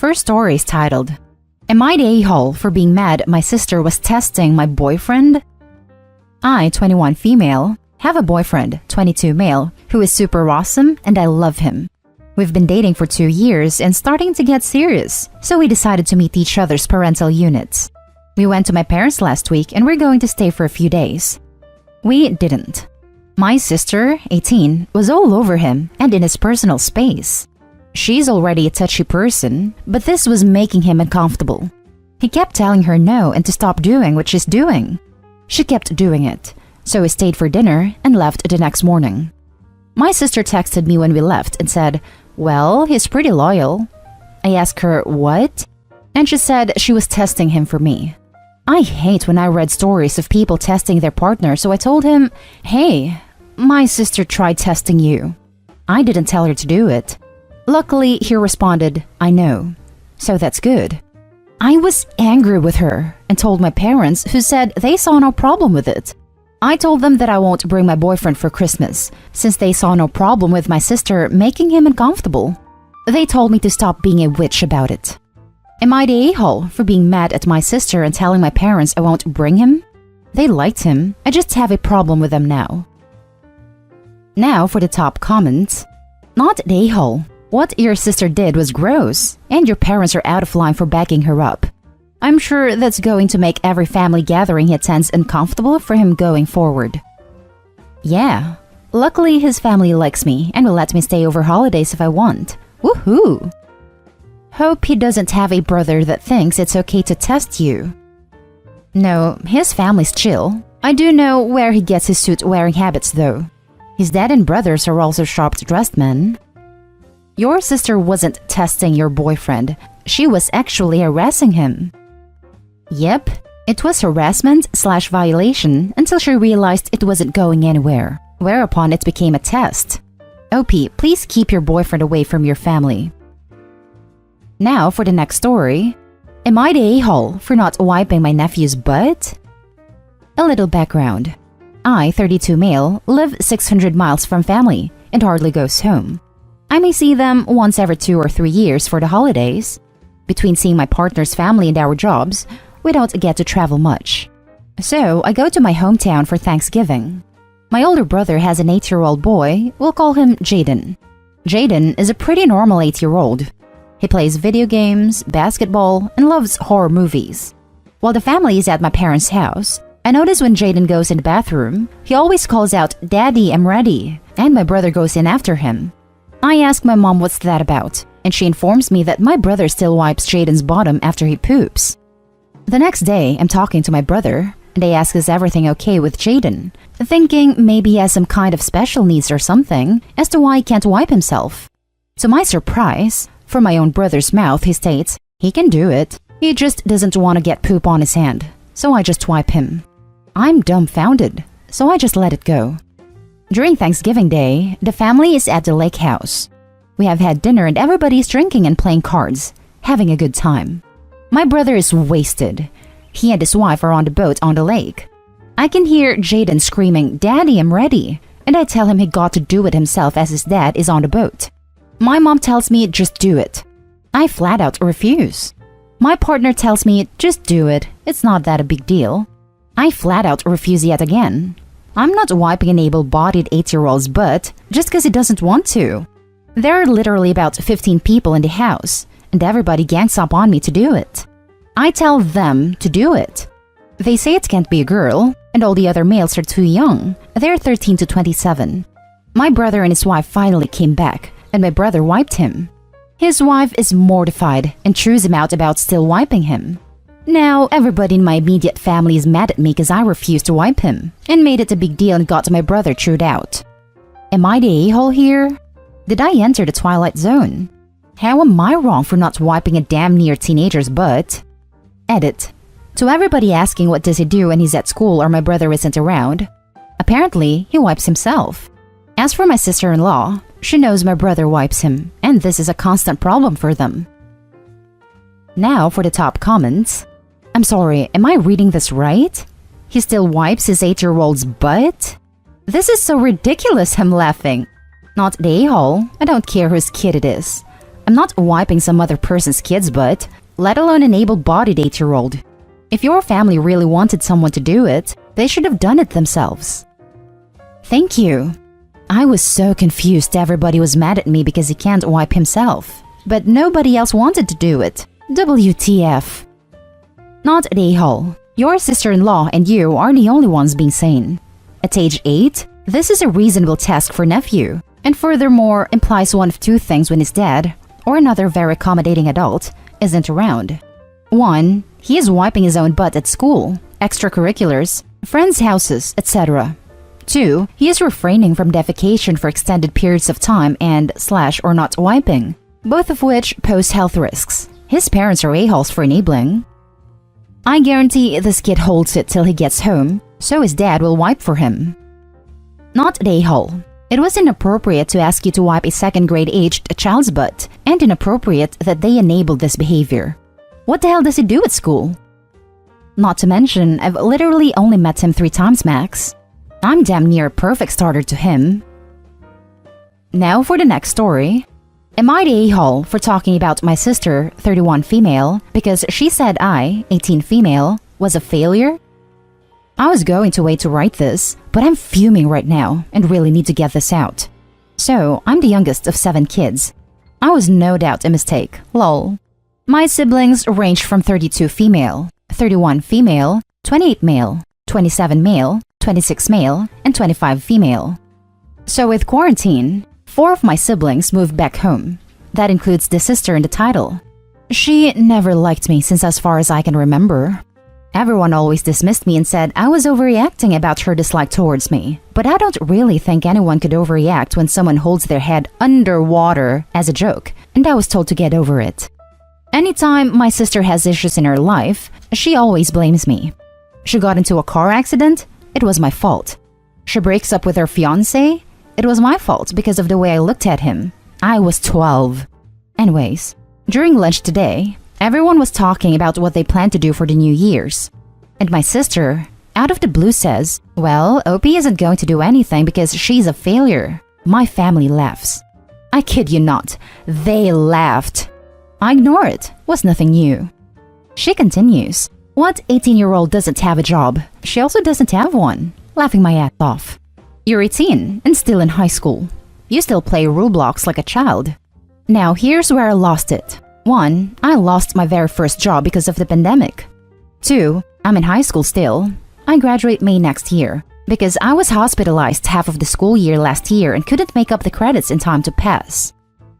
first story is titled, Am I the a-hole for being mad my sister was testing my boyfriend? I, 21 female, have a boyfriend, 22 male, who is super awesome and I love him. We've been dating for 2 years and starting to get serious, so we decided to meet each other's parental units. We went to my parents last week and we're going to stay for a few days. We didn't. My sister, 18, was all over him and in his personal space. She's already a touchy person, but this was making him uncomfortable. He kept telling her no and to stop doing what she's doing. She kept doing it, so we stayed for dinner and left the next morning. My sister texted me when we left and said, "Well, he's pretty loyal." I asked her, "What?" And she said she was testing him for me. I hate when I read stories of people testing their partner, so I told him, "Hey, my sister tried testing you." I didn't tell her to do it. Luckily, he responded, "I know." So that's good. I was angry with her and told my parents, who said they saw no problem with it. I told them that I won't bring my boyfriend for Christmas, since they saw no problem with my sister making him uncomfortable. They told me to stop being a witch about it. Am I the a-hole for being mad at my sister and telling my parents I won't bring him? They liked him, I just have a problem with them now. Now for the top comments. Not the a-hole. What your sister did was gross, and your parents are out of line for backing her up. I'm sure that's going to make every family gathering he attends uncomfortable for him going forward. Yeah, luckily his family likes me and will let me stay over holidays if I want. Woohoo! Hope he doesn't have a brother that thinks it's okay to test you. No, his family's chill. I do know where he gets his suit-wearing habits though. His dad and brothers are also sharp-dressed men. Your sister wasn't testing your boyfriend. She was actually harassing him. Yep, it was harassment/violation until she realized it wasn't going anywhere, whereupon it became a test. OP, please keep your boyfriend away from your family. Now for the next story. Am I the a-hole for not wiping my nephew's butt? A little background. I, 32 male, live 600 miles from family and hardly goes home. I may see them once every 2 or 3 years for the holidays. Between seeing my partner's family and our jobs, we don't get to travel much. So I go to my hometown for Thanksgiving. My older brother has an 8-year-old boy, we'll call him Jaden. Jaden is a pretty normal 8-year-old. He plays video games, basketball, and loves horror movies. While the family is at my parents' house, I notice when Jaden goes in the bathroom, he always calls out, "Daddy, I'm ready," and my brother goes in after him. I ask my mom what's that about, and she informs me that my brother still wipes Jaden's bottom after he poops. The next day, I'm talking to my brother, and I ask is everything okay with Jaden, thinking maybe he has some kind of special needs or something as to why he can't wipe himself. To my surprise, from my own brother's mouth, he states, he can do it, he just doesn't want to get poop on his hand, so I just wipe him. I'm dumbfounded, so I just let it go. During Thanksgiving Day, the family is at the lake house. We have had dinner and everybody's drinking and playing cards, having a good time. My brother is wasted. He and his wife are on the boat on the lake. I can hear Jaden screaming, "Daddy, I'm ready," and I tell him he got to do it himself as his dad is on the boat. My mom tells me just do it. I flat out refuse. My partner tells me just do it, it's not that a big deal. I flat out refuse yet again. I'm not wiping an able-bodied 8-year-old's butt just because he doesn't want to. There are literally about 15 people in the house, and everybody gangs up on me to do it. I tell them to do it. They say it can't be a girl, and all the other males are too young. They're 13 to 27. My brother and his wife finally came back, and my brother wiped him. His wife is mortified and chews him out about still wiping him. Now, everybody in my immediate family is mad at me because I refused to wipe him, and made it a big deal and got my brother chewed out. Am I the a-hole here? Did I enter the twilight zone? How am I wrong for not wiping a damn near teenager's butt? Edit. To everybody asking what does he do when he's at school or my brother isn't around, apparently he wipes himself. As for my sister-in-law, she knows my brother wipes him, and this is a constant problem for them. Now for the top comments. I'm sorry, am I reading this right? He still wipes his 8-year-old's butt? This is so ridiculous, I'm laughing. Not the a-hole, I don't care whose kid it is. I'm not wiping some other person's kid's butt, let alone an able-bodied 8-year-old. If your family really wanted someone to do it, they should have done it themselves. Thank you. I was so confused everybody was mad at me because he can't wipe himself. But nobody else wanted to do it. WTF. Not an a-hole. Your sister-in-law and you are the only ones being sane. At age 8, this is a reasonable task for nephew, and furthermore implies one of two things when his dad, or another very accommodating adult, isn't around. 1. He is wiping his own butt at school, extracurriculars, friends' houses, etc. 2. He is refraining from defecation for extended periods of time and / or not wiping, both of which pose health risks. His parents are a-holes for enabling. I guarantee this kid holds it till he gets home, so his dad will wipe for him. Not an a-hole. It was inappropriate to ask you to wipe a second-grade aged child's butt, and inappropriate that they enabled this behavior. What the hell does he do at school? Not to mention, I've literally only met him 3 times max. I'm damn near a perfect starter to him. Now for the next story. Am I the a-hole for talking about my sister, 31 female, because she said I, 18 female, was a failure? I was going to wait to write this, but I'm fuming right now and really need to get this out. So, I'm the youngest of 7 kids. I was no doubt a mistake, lol. My siblings range from 32 female, 31 female, 28 male, 27 male, 26 male, and 25 female. So with quarantine, 4 of my siblings moved back home. That includes the sister in the title. She never liked me since as far as I can remember. Everyone always dismissed me and said I was overreacting about her dislike towards me. But I don't really think anyone could overreact when someone holds their head underwater as a joke, and I was told to get over it. Anytime my sister has issues in her life, she always blames me. She got into a car accident? It was my fault. She breaks up with her fiancé? It was my fault because of the way I looked at him. I was 12. Anyways, during lunch today, everyone was talking about what they plan to do for the New Year's. And my sister, out of the blue says, well, OP isn't going to do anything because she's a failure. My family laughs. I kid you not, they laughed. I ignore it, was nothing new. She continues, what 18-year-old doesn't have a job? She also doesn't have one. Laughing my ass off. You're 18 and still in high school. You still play Roblox like a child. Now here's where I lost it. 1. I lost my very first job because of the pandemic. 2. I'm in high school still. I graduate May next year because I was hospitalized half of the school year last year and couldn't make up the credits in time to pass.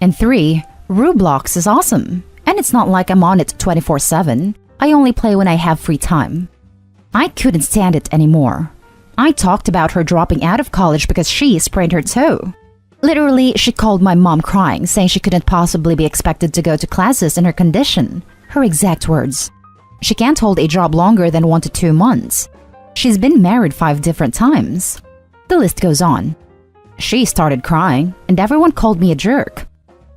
And 3. Roblox is awesome. And it's not like I'm on it 24/7. I only play when I have free time. I couldn't stand it anymore. I talked about her dropping out of college because she sprained her toe. Literally, she called my mom crying, saying she couldn't possibly be expected to go to classes in her condition. Her exact words. She can't hold a job longer than 1 to 2 months. She's been married 5 different times. The list goes on. She started crying, and everyone called me a jerk.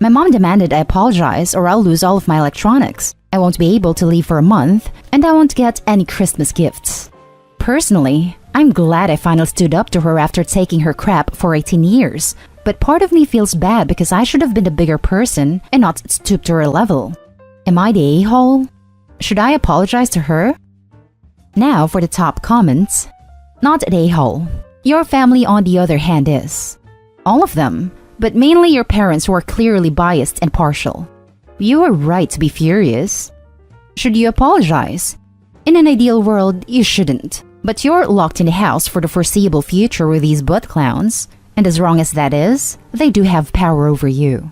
My mom demanded I apologize or I'll lose all of my electronics. I won't be able to leave for a month, and I won't get any Christmas gifts. Personally, I'm glad I finally stood up to her after taking her crap for 18 years, but part of me feels bad because I should have been a bigger person and not stoop to her level. Am I the a-hole? Should I apologize to her? Now for the top comments. Not an a-hole. Your family on the other hand is. All of them, but mainly your parents who are clearly biased and partial. You are right to be furious. Should you apologize? In an ideal world, you shouldn't. But you're locked in the house for the foreseeable future with these butt clowns. And as wrong as that is, they do have power over you.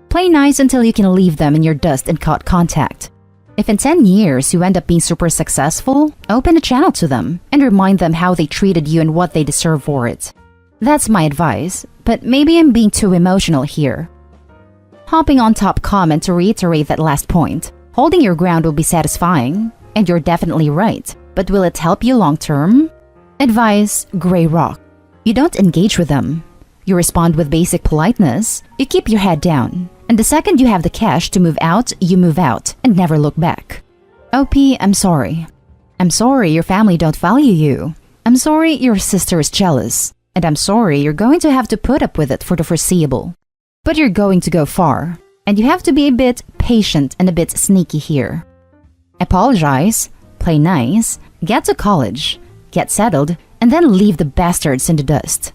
Play nice until you can leave them in your dust and cut contact. If in 10 years you end up being super successful, open a channel to them and remind them how they treated you and what they deserve for it. That's my advice, but maybe I'm being too emotional here. Hopping on top comment to reiterate that last point. Holding your ground will be satisfying, and you're definitely right, but will it help you long term? Advice, gray rock. You don't engage with them. You respond with basic politeness, you keep your head down, and the second you have the cash to move out, you move out and never look back. OP, I'm sorry. I'm sorry your family don't value you. I'm sorry your sister is jealous. And I'm sorry you're going to have to put up with it for the foreseeable. But you're going to go far. And you have to be a bit patient and a bit sneaky here. Apologize, play nice, get to college, get settled, and then leave the bastards in the dust.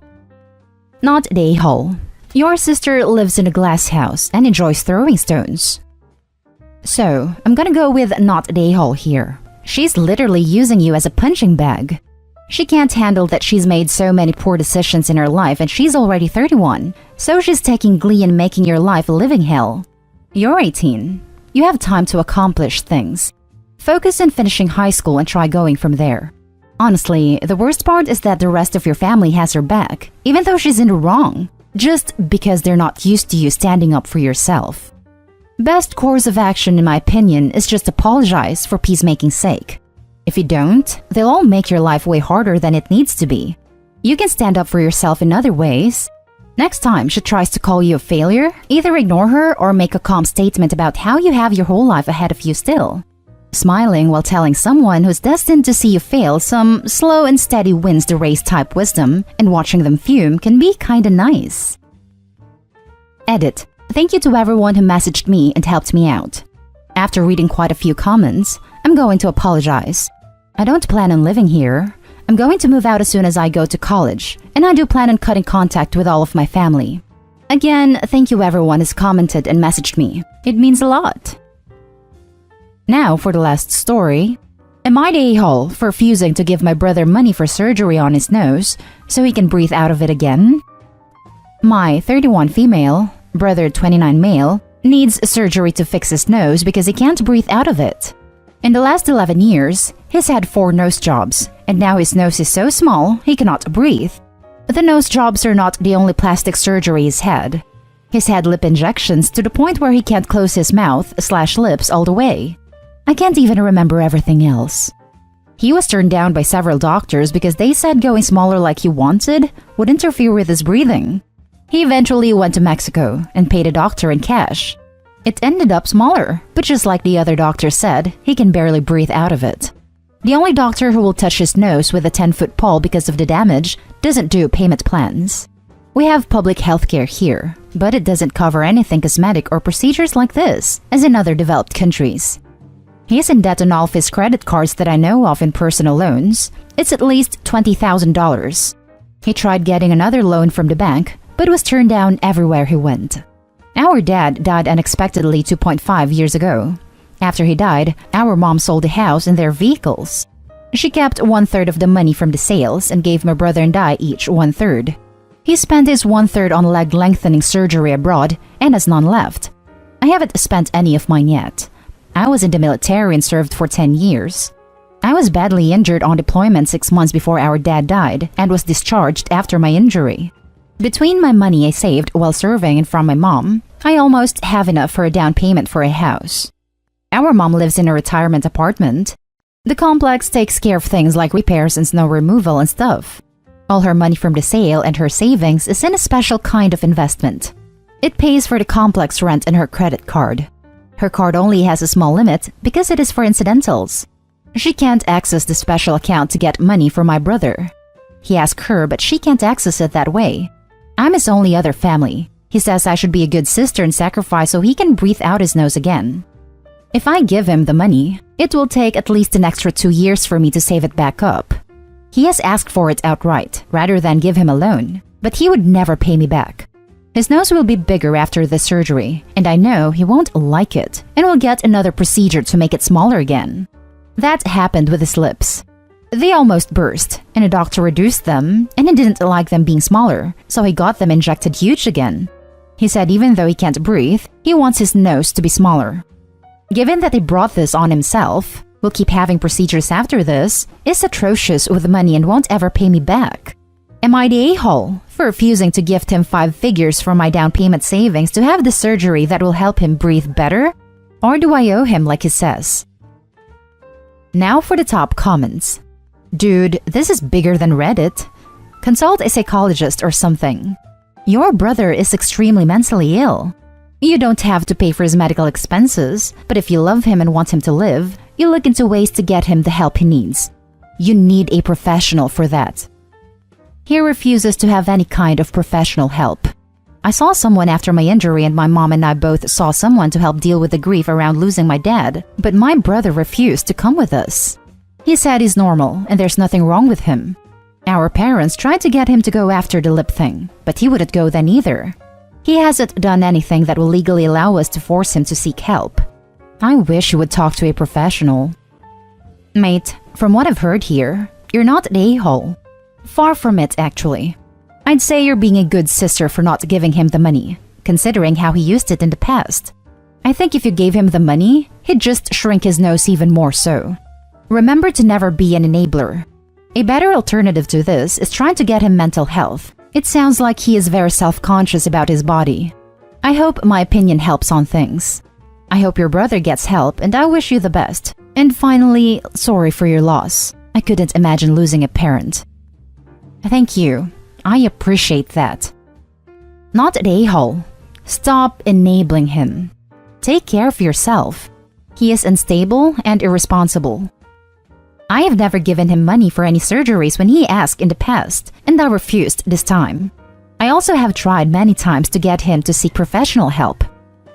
Not the a-hole. Your sister lives in a glass house and enjoys throwing stones. So, I'm gonna go with not the a-hole here. She's literally using you as a punching bag. She can't handle that she's made so many poor decisions in her life and she's already 31, so she's taking glee in making your life a living hell. You're 18. You have time to accomplish things. Focus on finishing high school and try going from there. Honestly, the worst part is that the rest of your family has her back, even though she's in the wrong, just because they're not used to you standing up for yourself. Best course of action, in my opinion, is just apologize for peacemaking's sake. If you don't, they'll all make your life way harder than it needs to be. You can stand up for yourself in other ways. Next time she tries to call you a failure, either ignore her or make a calm statement about how you have your whole life ahead of you still. Smiling while telling someone who's destined to see you fail some slow and steady wins the race type wisdom, and watching them fume can be kinda nice. Edit. Thank you to everyone who messaged me and helped me out. After reading quite a few comments, I'm going to apologize. I don't plan on living here. I'm going to move out as soon as I go to college, and I do plan on cutting contact with all of my family. Again, thank you everyone who's commented and messaged me. It means a lot. Now for the last story. Am I the a-hole for refusing to give my brother money for surgery on his nose so he can breathe out of it again? My 31 female, brother 29 male, needs surgery to fix his nose because he can't breathe out of it. In the last 11 years, he's had 4 nose jobs, and now his nose is so small he cannot breathe. The nose jobs are not the only plastic surgery he's had. He's had lip injections to the point where he can't close his mouth/lips all the way. I can't even remember everything else. He was turned down by several doctors because they said going smaller like he wanted would interfere with his breathing. He eventually went to Mexico and paid a doctor in cash. It ended up smaller, but just like the other doctor said, he can barely breathe out of it. The only doctor who will touch his nose with a 10-foot pole because of the damage doesn't do payment plans. We have public healthcare here, but it doesn't cover anything cosmetic or procedures like this, as in other developed countries. He is in debt on all of his credit cards that I know of in personal loans. It's at least $20,000. He tried getting another loan from the bank, but was turned down everywhere he went. Our dad died unexpectedly 2.5 years ago. After he died, our mom sold the house and their vehicles. She kept 1/3 of the money from the sales and gave my brother and I each 1/3. He spent his 1/3 on leg lengthening surgery abroad and has none left. I haven't spent any of mine yet. I was in the military and served for 10 years. I was badly injured on deployment 6 months before our dad died and was discharged after my injury. Between my money I saved while serving and from my mom, I almost have enough for a down payment for a house. Our mom lives in a retirement apartment. The complex takes care of things like repairs and snow removal and stuff. All her money from the sale and her savings is in a special kind of investment. It pays for the complex rent and her credit card. Her card only has a small limit because it is for incidentals. She can't access the special account to get money for my brother. He asked her, but she can't access it that way. I'm his only other family. He says I should be a good sister and sacrifice so he can breathe out his nose again. If I give him the money, it will take at least an extra 2 years for me to save it back up. He has asked for it outright, rather than give him a loan, but he would never pay me back. His nose will be bigger after the surgery, and I know he won't like it, and will get another procedure to make it smaller again. That happened with his lips. They almost burst, and a doctor reduced them, and he didn't like them being smaller, so he got them injected huge again. He said even though he can't breathe, he wants his nose to be smaller. Given that he brought this on himself, will keep having procedures after this, is atrocious with money and won't ever pay me back. Am I the a-hole for refusing to gift him 5 figures from my down payment savings to have the surgery that will help him breathe better? Or do I owe him like he says? Now for the top comments. Dude, this is bigger than Reddit. Consult a psychologist or something. Your brother is extremely mentally ill. You don't have to pay for his medical expenses, but if you love him and want him to live, you look into ways to get him the help he needs. You need a professional for that. He refuses to have any kind of professional help. I saw someone after my injury and my mom and I both saw someone to help deal with the grief around losing my dad, but my brother refused to come with us. He said he's normal and there's nothing wrong with him. Our parents tried to get him to go after the lip thing, but he wouldn't go then either. He hasn't done anything that will legally allow us to force him to seek help. I wish you would talk to a professional. Mate, from what I've heard here, you're not an a-hole. Far from it, actually. I'd say you're being a good sister for not giving him the money, considering how he used it in the past. I think if you gave him the money, he'd just shrink his nose even more so. Remember to never be an enabler. A better alternative to this is trying to get him mental health. It sounds like he is very self-conscious about his body. I hope my opinion helps on things. I hope your brother gets help and I wish you the best. And finally, sorry for your loss. I couldn't imagine losing a parent. Thank you. I appreciate that. Not an a-hole. Stop enabling him. Take care of yourself. He is unstable and irresponsible. I have never given him money for any surgeries when he asked in the past, and I refused this time. I also have tried many times to get him to seek professional help.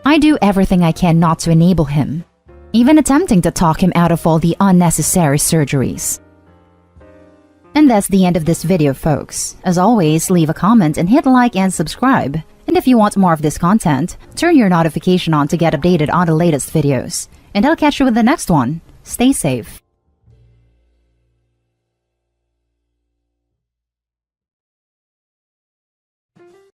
I do everything I can not to enable him, even attempting to talk him out of all the unnecessary surgeries. And that's the end of this video, folks. As always, leave a comment and hit like and subscribe. And if you want more of this content, turn your notification on to get updated on the latest videos. And I'll catch you with the next one. Stay safe.